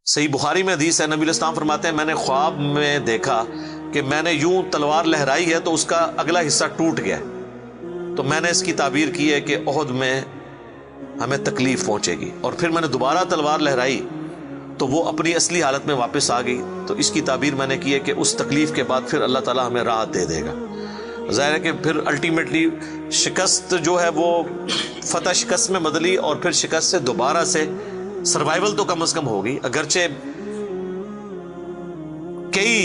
صحیح بخاری میں حدیث ہے، نبی علیہ السلام فرماتے ہیں میں نے خواب میں دیکھا کہ میں نے یوں تلوار لہرائی ہے تو اس کا اگلا حصہ ٹوٹ گیا، تو میں نے اس کی تعبیر کی ہے کہ احد میں ہمیں تکلیف پہنچے گی، اور پھر میں نے دوبارہ تلوار لہرائی تو وہ اپنی اصلی حالت میں واپس آ گئی، تو اس کی تعبیر میں نے کی ہے کہ اس تکلیف کے بعد پھر اللہ تعالیٰ ہمیں راحت دے دے گا۔ ظاہر ہے کہ پھر الٹیمیٹلی شکست جو ہے وہ فتح شکست میں بدلی، اور پھر شکست سے دوبارہ سے سروائیول تو کم از کم ہوگی، اگرچہ کئی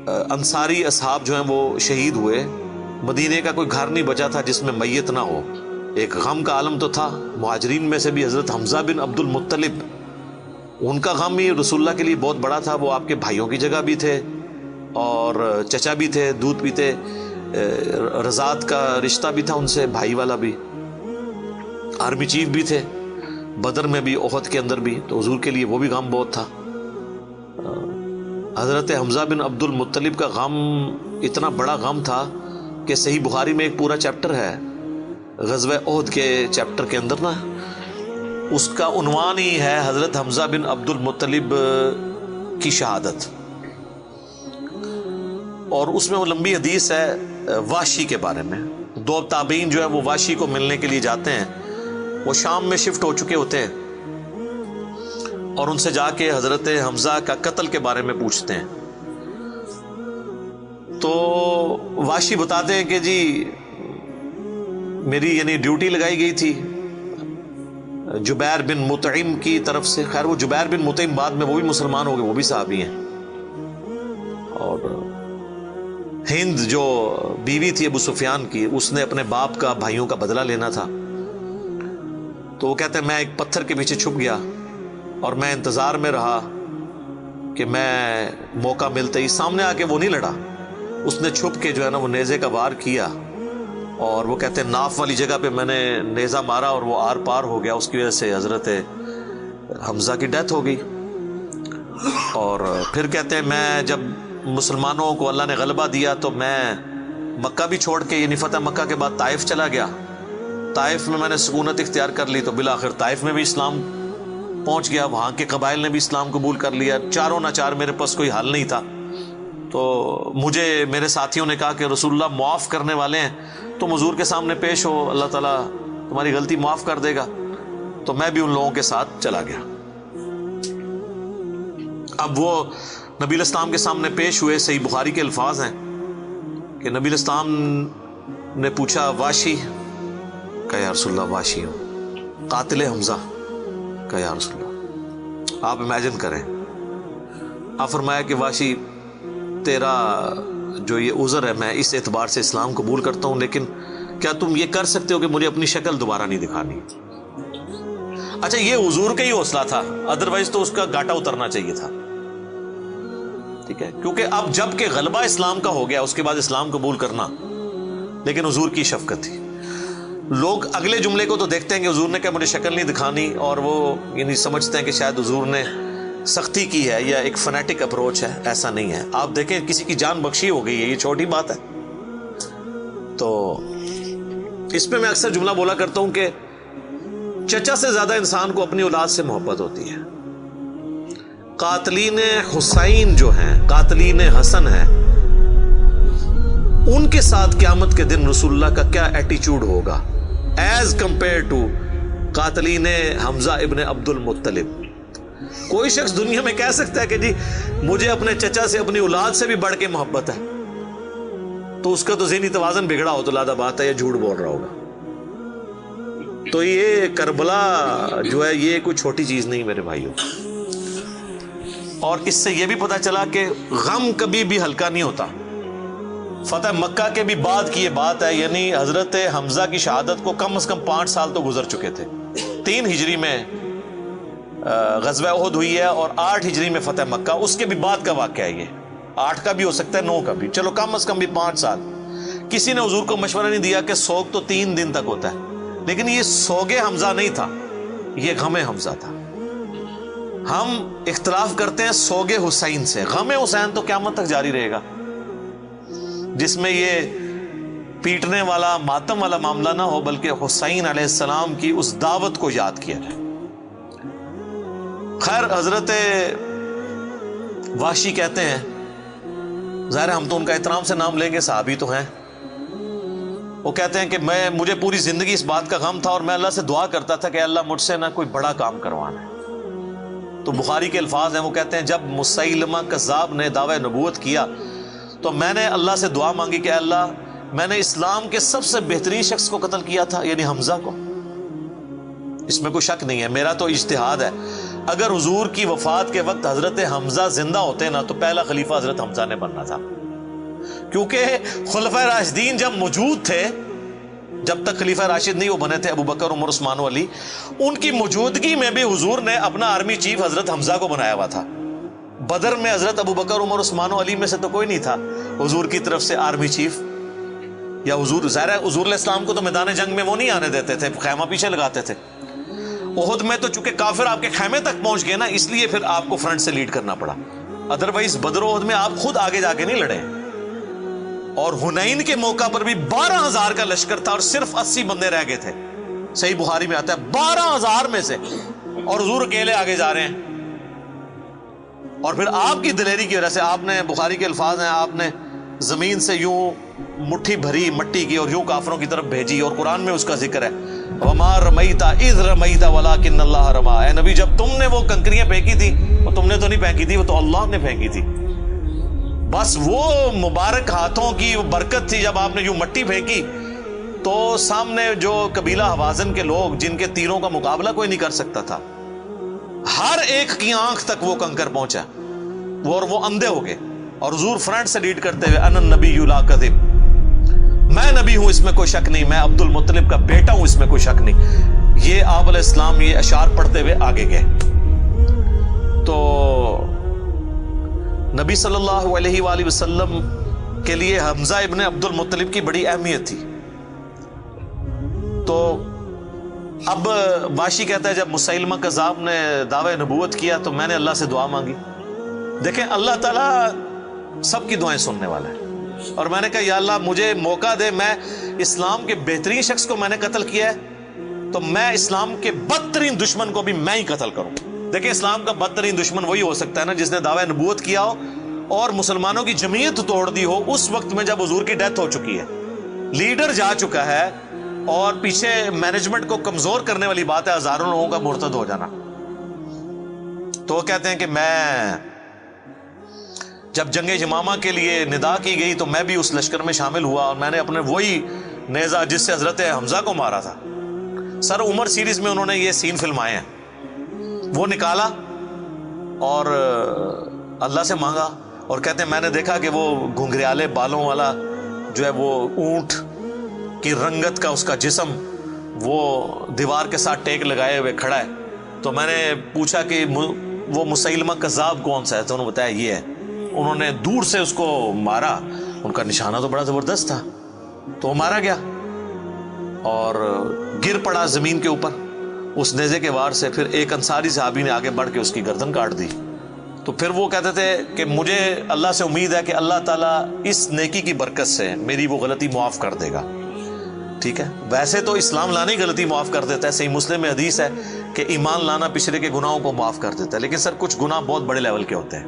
انصاری اصحاب جو ہیں وہ شہید ہوئے، مدینے کا کوئی گھر نہیں بچا تھا جس میں میت نہ ہو، ایک غم کا عالم تو تھا۔ مہاجرین میں سے بھی حضرت حمزہ بن عبد المطلب، ان کا غم ہی رسول اللہ کے لیے بہت بڑا تھا، وہ آپ کے بھائیوں کی جگہ بھی تھے اور چچا بھی تھے، دودھ پیتے، رضاعت کا رشتہ بھی تھا ان سے، بھائی والا بھی، آرمی چیف بھی تھے، بدر میں بھی احد کے اندر بھی، تو حضور کے لیے وہ بھی غم بہت تھا۔ حضرت حمزہ بن عبد المطلب کا غم اتنا بڑا غم تھا کہ صحیح بخاری میں ایک پورا چیپٹر ہے غزوہ احد کے چیپٹر کے اندر نا، اس کا عنوان ہی ہے حضرت حمزہ بن عبد المطلب کی شہادت، اور اس میں وہ لمبی حدیث ہے واشی کے بارے میں۔ دو تابعین جو ہے وہ واشی کو ملنے کے لیے جاتے ہیں، وہ شام میں شفٹ ہو چکے ہوتے ہیں، اور ان سے جا کے حضرت حمزہ کا قتل کے بارے میں پوچھتے ہیں، تو واشی بتاتے ہیں کہ جی میری یعنی ڈیوٹی لگائی گئی تھی جبیر بن مطعم کی طرف سے۔ خیر وہ جبیر بن مطعم بعد میں وہ بھی مسلمان ہو گئے، وہ بھی صحابی ہیں، اور ہند جو بیوی تھی ابو سفیان کی، اس نے اپنے باپ کا بھائیوں کا بدلہ لینا تھا، تو وہ کہتے ہیں میں ایک پتھر کے پیچھے چھپ گیا اور میں انتظار میں رہا کہ میں موقع ملتے ہی، سامنے آ کے وہ نہیں لڑا، اس نے چھپ کے جو ہے نا وہ نیزے کا وار کیا، اور وہ کہتے ہیں ناف والی جگہ پہ میں نے نیزہ مارا اور وہ آر پار ہو گیا، اس کی وجہ سے حضرت حمزہ کی ڈیتھ ہو گئی۔ اور پھر کہتے ہیں میں جب مسلمانوں کو اللہ نے غلبہ دیا تو میں مکہ بھی چھوڑ کے، یعنی فتح مکہ کے بعد طائف چلا گیا، طائف میں نے سکونت اختیار کر لی، تو بالآخر طائف میں بھی اسلام پہنچ گیا، وہاں کے قبائل نے بھی اسلام قبول کر لیا، چاروں ناچار میرے پاس کوئی حل نہیں تھا، تو مجھے میرے ساتھیوں نے کہا کہ رسول اللہ معاف کرنے والے ہیں، تم حضور کے سامنے پیش ہو، اللہ تعالیٰ تمہاری غلطی معاف کر دے گا، تو میں بھی ان لوگوں کے ساتھ چلا گیا۔ اب وہ نبی علیہ السلام کے سامنے پیش ہوئے، صحیح بخاری کے الفاظ ہیں کہ نبی علیہ السلام نے پوچھا واشی کا یا رسول اللہ واشی ہوں، قاتل حمزہ کا یا رسول اللہ۔ آپ امیجن کریں، آپ فرمایا کہ واشی تیرا جو یہ عذر ہے میں اس اعتبار سے اسلام قبول کرتا ہوں، لیکن کیا تم یہ کر سکتے ہو کہ مجھے اپنی شکل دوبارہ نہیں دکھانی؟ اچھا یہ حضور کا ہی حوصلہ تھا، ادروائز تو اس کا گاٹا اترنا چاہیے تھا، ٹھیک ہے، کیونکہ اب جب کہ غلبہ اسلام کا ہو گیا اس کے بعد اسلام قبول کرنا، لیکن حضور کی شفقت تھی۔ لوگ اگلے جملے کو تو دیکھتے ہیں کہ حضور نے کہا مجھے شکل نہیں دکھانی، اور وہ یعنی سمجھتے ہیں کہ شاید حضور نے سختی کی ہے یا ایک فنیٹک اپروچ ہے، ایسا نہیں ہے۔ آپ دیکھیں کسی کی جان بخشی ہو گئی ہے، یہ چھوٹی بات ہے۔ تو اس پہ میں اکثر جملہ بولا کرتا ہوں کہ چچا سے زیادہ انسان کو اپنی اولاد سے محبت ہوتی ہے۔ قاتلین حسین جو ہیں، قاتلین حسن ہیں، ان کے ساتھ قیامت کے دن رسول اللہ کا کیا ایٹیچیوڈ ہوگا ایز کمپیئر ٹو قاتلین حمزہ ابن عبد المطلب۔ کوئی شخص دنیا میں کہہ سکتا ہے کہ جی مجھے اپنے چچا سے اپنی اولاد سے بھی بڑھ کے محبت ہے، تو اس کا تو ذہنی توازن بگڑا ہو تو لادہ بات ہے، یہ جھوٹ بول رہا ہوگا۔ تو یہ کربلا جو ہے یہ کوئی چھوٹی چیز نہیں میرے بھائیوں، اور اس سے یہ بھی پتہ چلا کہ غم کبھی بھی ہلکا نہیں ہوتا۔ فتح مکہ کے بھی بعد کی یہ بات ہے، یعنی حضرت حمزہ کی شہادت کو کم از کم 5 سال تو گزر چکے تھے۔ 3 ہجری میں غزوہ احد ہوئی ہے اور 8 ہجری میں فتح مکہ، اس کے بھی بعد کا واقعہ ہے یہ، 8 کا بھی ہو سکتا ہے 9 کا بھی، چلو کم از کم بھی 5 سال۔ کسی نے حضور کو مشورہ نہیں دیا کہ سوگ تو 3 دن تک ہوتا ہے، لیکن یہ سوگ حمزہ نہیں تھا، یہ غم حمزہ تھا۔ ہم اختلاف کرتے ہیں سوگ حسین سے، غم حسین تو قیامت تک جاری رہے گا، جس میں یہ پیٹنے والا ماتم والا معاملہ نہ ہو، بلکہ حسین علیہ السلام کی اس دعوت کو یاد کیا جائے۔ خیر حضرت وحشی کہتے ہیں، ظاہر ہم تو ان کا احترام سے نام لیں گے، صحابی تو ہیں، وہ کہتے ہیں کہ مجھے پوری زندگی اس بات کا غم تھا اور میں اللہ سے دعا کرتا تھا کہ اللہ مجھ سے نہ کوئی بڑا کام کروانا ہے۔ تو بخاری کے الفاظ ہیں، وہ کہتے ہیں جب مسیلمہ کذاب نے دعوی نبوت کیا تو میں نے اللہ سے دعا مانگی کہ اللہ میں نے اسلام کے سب سے بہترین شخص کو قتل کیا تھا، یعنی حمزہ کو، اس میں کوئی شک نہیں ہے، میرا تو اجتہاد ہے، اگر حضور کی وفات کے وقت حضرت حمزہ زندہ ہوتے نا تو پہلا خلیفہ حضرت حمزہ نے بننا تھا، کیونکہ خلفائے راشدین جب موجود تھے، جب تک خلیفہ راشد نہیں وہ بنے تھے ابو بکر، عمر، عثمان و علی، ان کی موجودگی میں بھی حضور نے اپنا آرمی چیف حضرت حمزہ کو بنایا ہوا تھا۔ بدر میں حضرت ابو بکر، عمر، عثمان و علی میں سے تو کوئی نہیں تھا حضور کی طرف سے آرمی چیف، یا حضور ظاہر ہے حضور علیہ السلام کو تو میدان جنگ میں وہ نہیں آنے دیتے تھے، خیمہ پیچھے لگاتے تھے۔ احد میں تو چونکہ کافر آپ کے خیمے تک پہنچ گئے نا، اس لیے پھر آپ کو فرنٹ سے لیڈ کرنا پڑا، ادروائز بدر و احد میں آپ خود آگے جا کے نہیں لڑے۔ اور حنین کے موقع پر بھی 12,000 کا لشکر تھا اور صرف 80 بندے رہ گئے تھے، صحیح بخاری میں آتا ہے 12,000 میں سے، اور حضور اکیلے آگے جا رہے ہیں۔ اور پھر آپ کی دلیری کی وجہ سے آپ نے، بخاری کے الفاظ ہیں، آپ نے زمین سے یوں مٹھی بھری مٹی کی اور یوں کافروں کی طرف بھیجی، اور قرآن میں اس کا ذکر ہے وَمَا رَمَيْتَ إِذْ رَمَيْتَ وَلَكِنَّ اللَّهَ رَمَىٰ، اے نبی جب تم نے وہ کنکریاں پھینکی تھی وہ تم نے تو نہیں پھینکی تھی، وہ تو اللہ نے پھینکی تھی، بس وہ مبارک ہاتھوں کی برکت تھی۔ جب آپ نے یوں مٹی پھینکی تو سامنے جو قبیلہ حوازن کے لوگ جن کے تیروں کا مقابلہ کوئی نہیں کر سکتا تھا، ہر ایک کی آنکھ تک وہ کنکر پہنچا، وہ اندھے ہو گئے، اور حضور فرنٹ سے لیڈ کرتے ہوئے انا النبی لا کذب، میں نبی ہوں اس میں کوئی شک نہیں، میں عبد المطلب کا بیٹا ہوں اس میں کوئی شک نہیں، یہ آپ علیہ السلام یہ اشعار پڑھتے ہوئے آگے گئے۔ تو نبی صلی اللہ علیہ وآلہ وسلم کے لیے حمزہ ابن عبد المطلب کی بڑی اہمیت تھی۔ تو اب واشی کہتا ہے جب مسیلمہ کذاب نے دعوی نبوت کیا تو میں نے اللہ سے دعا مانگی۔ دیکھیں اللہ تعالیٰ سب کی دعائیں سننے والا ہے، اور میں نے کہا یا اللہ مجھے موقع دے، میں اسلام کے بہترین شخص کو میں نے قتل کیا ہے تو میں اسلام کے بدترین دشمن کو بھی میں ہی قتل کروں۔ دیکھیں اسلام کا بدترین دشمن وہی ہو سکتا ہے نا جس نے دعوی نبوت کیا ہو اور مسلمانوں کی جمعیت توڑ دی ہو اس وقت میں جب حضور کی ڈیتھ ہو چکی ہے، لیڈر جا چکا ہے، اور پیچھے مینجمنٹ کو کمزور کرنے والی بات ہے ہزاروں لوگوں کا مرتد ہو جانا۔ تو وہ کہتے ہیں کہ میں جب جنگ یمامہ کے لیے ندا کی گئی تو میں بھی اس لشکر میں شامل ہوا، اور میں نے اپنے وہی نیزہ جس سے حضرت حمزہ کو مارا تھا، سر عمر سیریز میں انہوں نے یہ سین فلمائے ہیں، وہ نکالا اور اللہ سے مانگا، اور کہتے ہیں میں نے دیکھا کہ وہ گھنگریالے بالوں والا جو ہے وہ اونٹ کی رنگت کا اس کا جسم وہ دیوار کے ساتھ ٹیک لگائے ہوئے کھڑا ہے۔ تو میں نے پوچھا کہ وہ مسیلمہ کذاب کون سا ہے، تو انہوں نے بتایا یہ ہے۔ انہوں نے دور سے اس کو مارا، ان کا نشانہ تو بڑا زبردست تھا، تو وہ مارا گیا اور گر پڑا زمین کے اوپر اس نیزے کے وار سے۔ پھر ایک انصاری صحابی نے آگے بڑھ کے اس کی گردن کاٹ دی۔ تو پھر وہ کہتے تھے کہ مجھے اللہ سے امید ہے کہ اللہ تعالیٰ اس نیکی کی برکت سے میری وہ غلطی معاف کر دے گا۔ ٹھیک ہے، ویسے تو اسلام لانا ہی غلطی معاف کر دیتا ہے، صحیح مسلم میں حدیث ہے کہ ایمان لانا پچھلے کے گناہوں کو معاف کر دیتا ہے، لیکن سر کچھ گناہ بہت بڑے لیول کے ہوتے ہیں،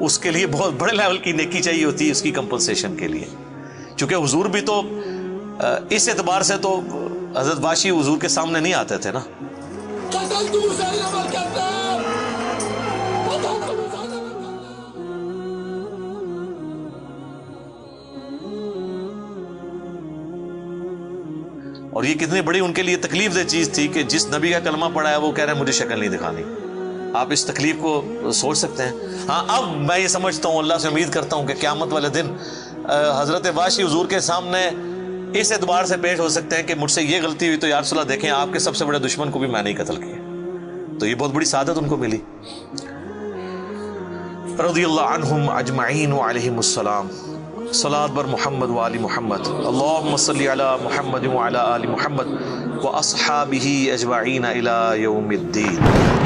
اس کے لیے بہت بڑے لیول کی نیکی چاہیے ہوتی ہے اس کی کمپنسیشن کے لیے، چونکہ حضور بھی تو اس اعتبار سے تو حضرت واشی حضور کے سامنے نہیں آتے تھے نا۔ اور یہ کتنی بڑی ان کے لیے تکلیف دہ چیز تھی کہ جس نبی کا کلمہ پڑھا ہے وہ کہہ رہے ہیں مجھے شکل نہیں دکھانی۔ آپ اس تکلیف کو سوچ سکتے ہیں۔ ہاں اب میں یہ سمجھتا ہوں، اللہ سے امید کرتا ہوں کہ قیامت والے دن حضرت واشی حضور کے سامنے اس اعتبار سے پیش ہو سکتے ہیں کہ مجھ سے یہ غلطی ہوئی تو یا رسول اللہ دیکھیں آپ کے سب سے بڑے دشمن کو بھی میں نہیں قتل کیا، تو یہ بہت بڑی سعادت ان کو ملی۔ رضی اللہ عنہم اجمعین وعلیہم السلام۔ صلاۃ بر محمد وآل محمد، اللہم صلی علی محمد وعلی آل محمد واصحابہ اجمعین الی یوم الدین۔